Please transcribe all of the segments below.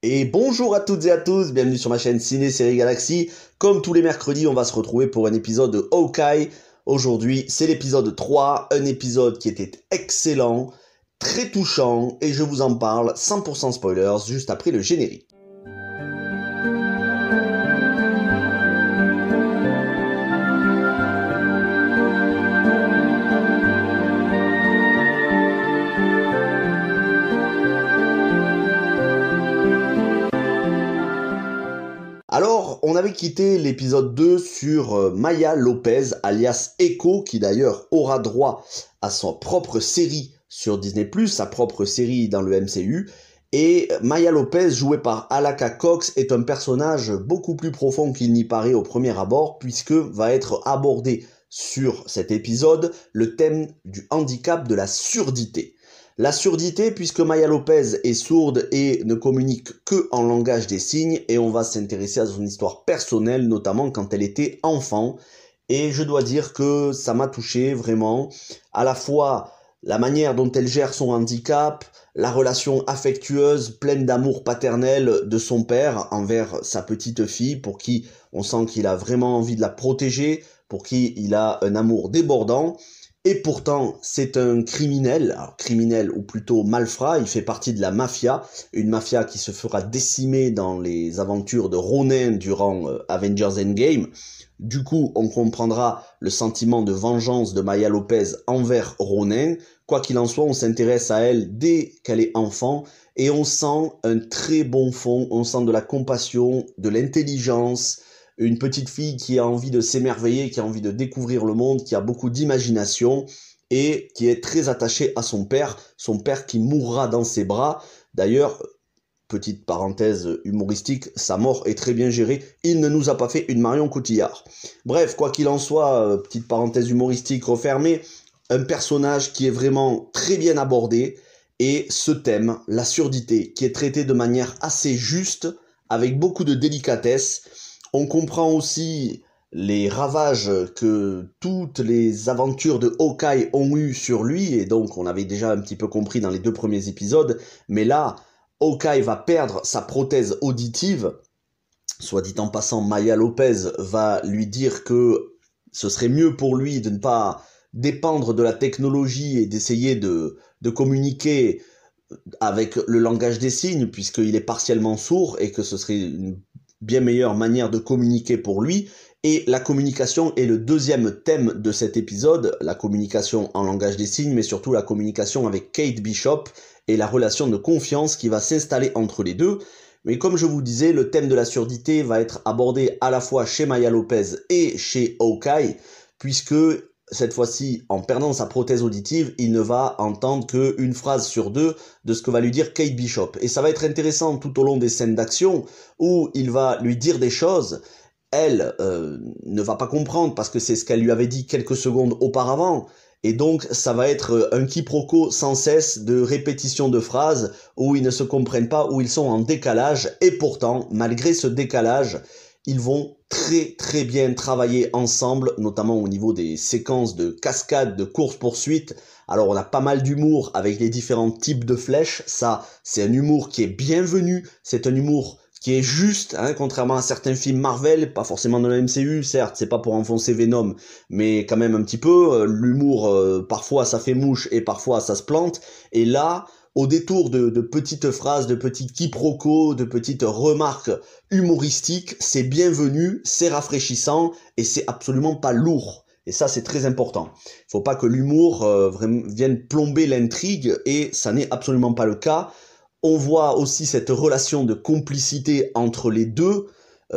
Et bonjour à toutes et à tous, bienvenue sur ma chaîne Ciné Série Galaxy. Comme tous les mercredis, on va se retrouver pour un épisode de Hawkeye. Aujourd'hui, c'est l'épisode 3, un épisode qui était excellent, très touchant, et je vous en parle 100% spoilers juste après le générique. Alors, on avait quitté l'épisode 2 sur Maya Lopez, alias Echo, qui d'ailleurs aura droit à sa propre série sur Disney+, sa propre série dans le MCU. Et Maya Lopez, jouée par Alaka Cox, est un personnage beaucoup plus profond qu'il n'y paraît au premier abord, puisque va être abordé sur cet épisode le thème du handicap de la surdité. La surdité, puisque Maya Lopez est sourde et ne communique que en langage des signes, et on va s'intéresser à son histoire personnelle, notamment quand elle était enfant. Et je dois dire que ça m'a touché vraiment, à la fois la manière dont elle gère son handicap, la relation affectueuse, pleine d'amour paternel de son père envers sa petite fille, pour qui on sent qu'il a vraiment envie de la protéger, pour qui il a un amour débordant. Et pourtant, c'est un criminel, alors criminel ou plutôt malfrat, il fait partie de la mafia, une mafia qui se fera décimer dans les aventures de Ronin durant Avengers Endgame. Du coup, on comprendra le sentiment de vengeance de Maya Lopez envers Ronin. Quoi qu'il en soit, on s'intéresse à elle dès qu'elle est enfant et on sent un très bon fond, on sent de la compassion, de l'intelligence, une petite fille qui a envie de s'émerveiller, qui a envie de découvrir le monde, qui a beaucoup d'imagination et qui est très attachée à son père qui mourra dans ses bras. D'ailleurs, petite parenthèse humoristique, sa mort est très bien gérée, il ne nous a pas fait une Marion Cotillard. Bref, quoi qu'il en soit, petite parenthèse humoristique refermée, un personnage qui est vraiment très bien abordé, et ce thème, la surdité, qui est traité de manière assez juste, avec beaucoup de délicatesse. On comprend aussi les ravages que toutes les aventures de Hawkeye ont eu sur lui, et donc on avait déjà un petit peu compris dans les 2 premiers épisodes, mais là, Hawkeye va perdre sa prothèse auditive. Soit dit en passant, Maya Lopez va lui dire que ce serait mieux pour lui de ne pas dépendre de la technologie et d'essayer de communiquer avec le langage des signes, puisqu'il est partiellement sourd et que ce serait une bien meilleure manière de communiquer pour lui. Et la communication est le deuxième thème de cet épisode, la communication en langage des signes, mais surtout la communication avec Kate Bishop et la relation de confiance qui va s'installer entre les deux. Mais comme je vous disais, le thème de la surdité va être abordé à la fois chez Maya Lopez et chez Hawkeye, puisque cette fois-ci, en perdant sa prothèse auditive, il ne va entendre qu'une phrase sur 2 de ce que va lui dire Kate Bishop. Et ça va être intéressant tout au long des scènes d'action, où il va lui dire des choses. Elle ne va pas comprendre parce que c'est ce qu'elle lui avait dit quelques secondes auparavant. Et donc, ça va être un quiproquo sans cesse de répétition de phrases où ils ne se comprennent pas, où ils sont en décalage. Et pourtant, malgré ce décalage, ils vont très bien travailler ensemble, notamment au niveau des séquences de cascades, de course-poursuite. Alors on a pas mal d'humour avec les différents types de flèches, ça c'est un humour qui est bienvenu, c'est un humour qui est juste, hein, contrairement à certains films Marvel, pas forcément dans le MCU, certes, c'est pas pour enfoncer Venom, mais quand même un petit peu, l'humour, parfois ça fait mouche et parfois ça se plante, et là, au détour de petites phrases, de petits quiproquos, de petites remarques humoristiques, c'est bienvenu, c'est rafraîchissant, et c'est absolument pas lourd. Et ça, c'est très important. Il faut pas que l'humour vienne plomber l'intrigue, et ça n'est absolument pas le cas. On voit aussi cette relation de complicité entre les deux,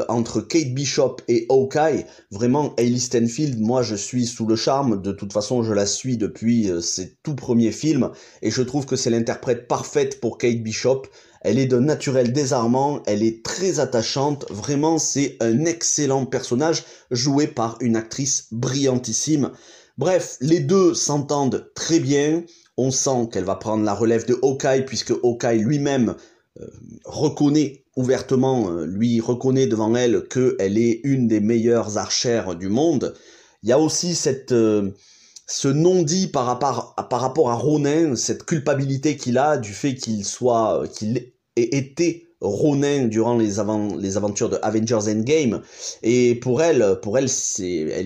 entre Kate Bishop et Hawkeye. Vraiment, Hailey Steinfeld, moi je suis sous le charme, de toute façon je la suis depuis ses tout premiers films, et je trouve que c'est l'interprète parfaite pour Kate Bishop. Elle est d'un naturel désarmant, elle est très attachante, vraiment c'est un excellent personnage, joué par une actrice brillantissime. Bref, les deux s'entendent très bien, on sent qu'elle va prendre la relève de Hawkeye, puisque Hawkeye lui-même reconnaît ouvertement, lui reconnaît devant elle qu'elle est une des meilleures archères du monde. Il y a aussi ce non-dit par rapport à Ronin, cette culpabilité qu'il a du fait qu'il ait été Ronin durant les aventures de Avengers Endgame. Et pour elle,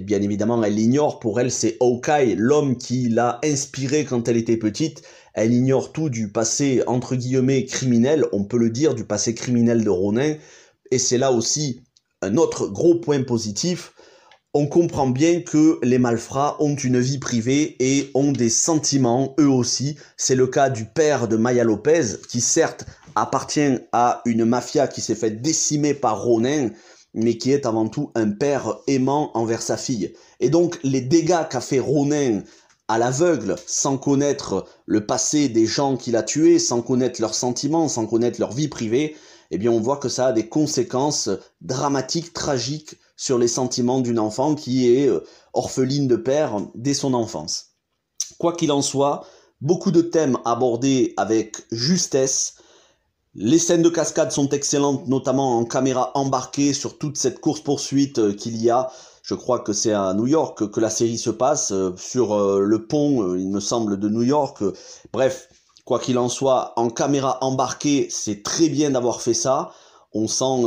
bien évidemment, elle l'ignore. Pour elle, c'est Hawkeye, l'homme qui l'a inspirée quand elle était petite. Elle ignore tout du passé, entre guillemets, criminel, on peut le dire, du passé criminel de Ronin. Et c'est là aussi un autre gros point positif. On comprend bien que les malfrats ont une vie privée et ont des sentiments, eux aussi. C'est le cas du père de Maya Lopez, qui certes appartient à une mafia qui s'est fait décimer par Ronin, mais qui est avant tout un père aimant envers sa fille. Et donc les dégâts qu'a fait Ronin à l'aveugle, sans connaître le passé des gens qu'il a tués, sans connaître leurs sentiments, sans connaître leur vie privée, eh bien on voit que ça a des conséquences dramatiques, tragiques sur les sentiments d'une enfant qui est orpheline de père dès son enfance. Quoi qu'il en soit, beaucoup de thèmes abordés avec justesse. Les scènes de cascade sont excellentes, notamment en caméra embarquée sur toute cette course-poursuite qu'il y a. Je crois que c'est à New York que la série se passe, sur le pont, il me semble, de New York. Bref, quoi qu'il en soit, en caméra embarquée, c'est très bien d'avoir fait ça. On sent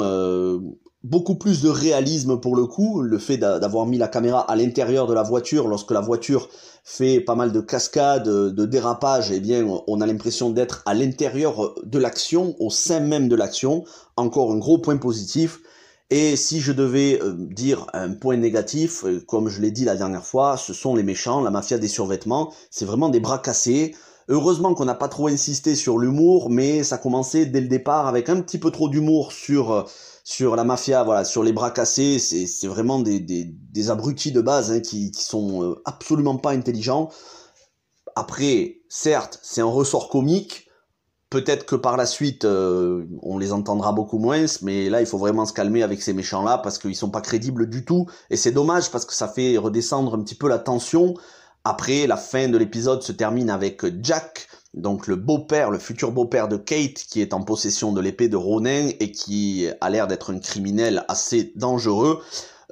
beaucoup plus de réalisme pour le coup, le fait d'avoir mis la caméra à l'intérieur de la voiture, lorsque la voiture fait pas mal de cascades, de dérapages, eh bien on a l'impression d'être à l'intérieur de l'action, au sein même de l'action, encore un gros point positif. Et si je devais dire un point négatif, comme je l'ai dit la dernière fois, ce sont les méchants, la mafia des survêtements, c'est vraiment des bras cassés. Heureusement qu'on n'a pas trop insisté sur l'humour, mais ça commençait dès le départ avec un petit peu trop d'humour sur la mafia, voilà, sur les bras cassés. C'est vraiment des abrutis de base, hein, qui sont absolument pas intelligents. Après, certes, c'est un ressort comique. Peut-être que par la suite, on les entendra beaucoup moins, mais là, il faut vraiment se calmer avec ces méchants-là, parce qu'ils sont pas crédibles du tout. Et c'est dommage, parce que ça fait redescendre un petit peu la tension. Après, la fin de l'épisode se termine avec Jack, donc le beau-père, le futur beau-père de Kate, qui est en possession de l'épée de Ronin et qui a l'air d'être un criminel assez dangereux.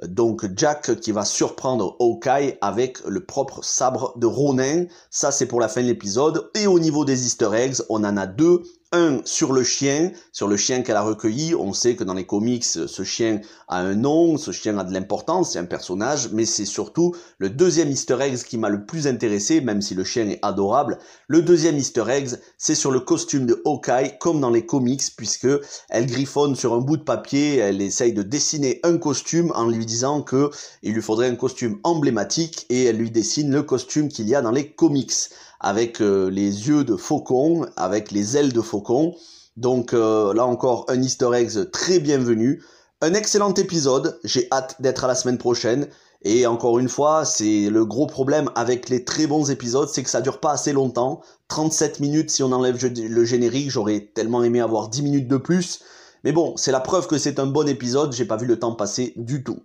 Donc Jack qui va surprendre Hawkeye avec le propre sabre de Ronin. Ça, c'est pour la fin de l'épisode. Et au niveau des easter eggs, on en a deux. Un sur le chien qu'elle a recueilli. On sait que dans les comics, ce chien a un nom, ce chien a de l'importance, c'est un personnage, mais c'est surtout le deuxième easter egg qui m'a le plus intéressé, même si le chien est adorable. Le deuxième easter egg, c'est sur le costume de Hawkeye, comme dans les comics, puisque elle griffonne sur un bout de papier, elle essaye de dessiner un costume en lui disant que il lui faudrait un costume emblématique, et elle lui dessine le costume qu'il y a dans les comics, avec les yeux de faucon, avec les ailes de faucon. Donc là encore, un easter egg très bienvenu. Un excellent épisode, j'ai hâte d'être à la semaine prochaine. Et encore une fois, c'est le gros problème avec les très bons épisodes, c'est que ça dure pas assez longtemps. 37 minutes si on enlève le générique, j'aurais tellement aimé avoir 10 minutes de plus. Mais bon, c'est la preuve que c'est un bon épisode, j'ai pas vu le temps passer du tout.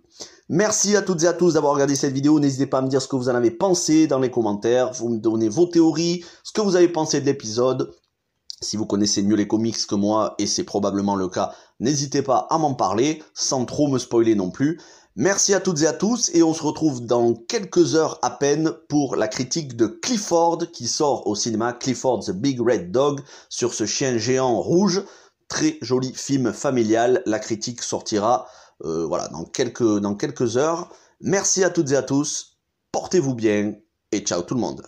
Merci à toutes et à tous d'avoir regardé cette vidéo, n'hésitez pas à me dire ce que vous en avez pensé dans les commentaires, vous me donnez vos théories, ce que vous avez pensé de l'épisode. Si vous connaissez mieux les comics que moi, et c'est probablement le cas, n'hésitez pas à m'en parler, sans trop me spoiler non plus. Merci à toutes et à tous, et on se retrouve dans quelques heures à peine pour la critique de Clifford, qui sort au cinéma, Clifford the Big Red Dog, sur ce chien géant rouge. Très joli film familial, la critique sortira voilà, dans quelques heures. Merci à toutes et à tous, portez-vous bien, et ciao tout le monde.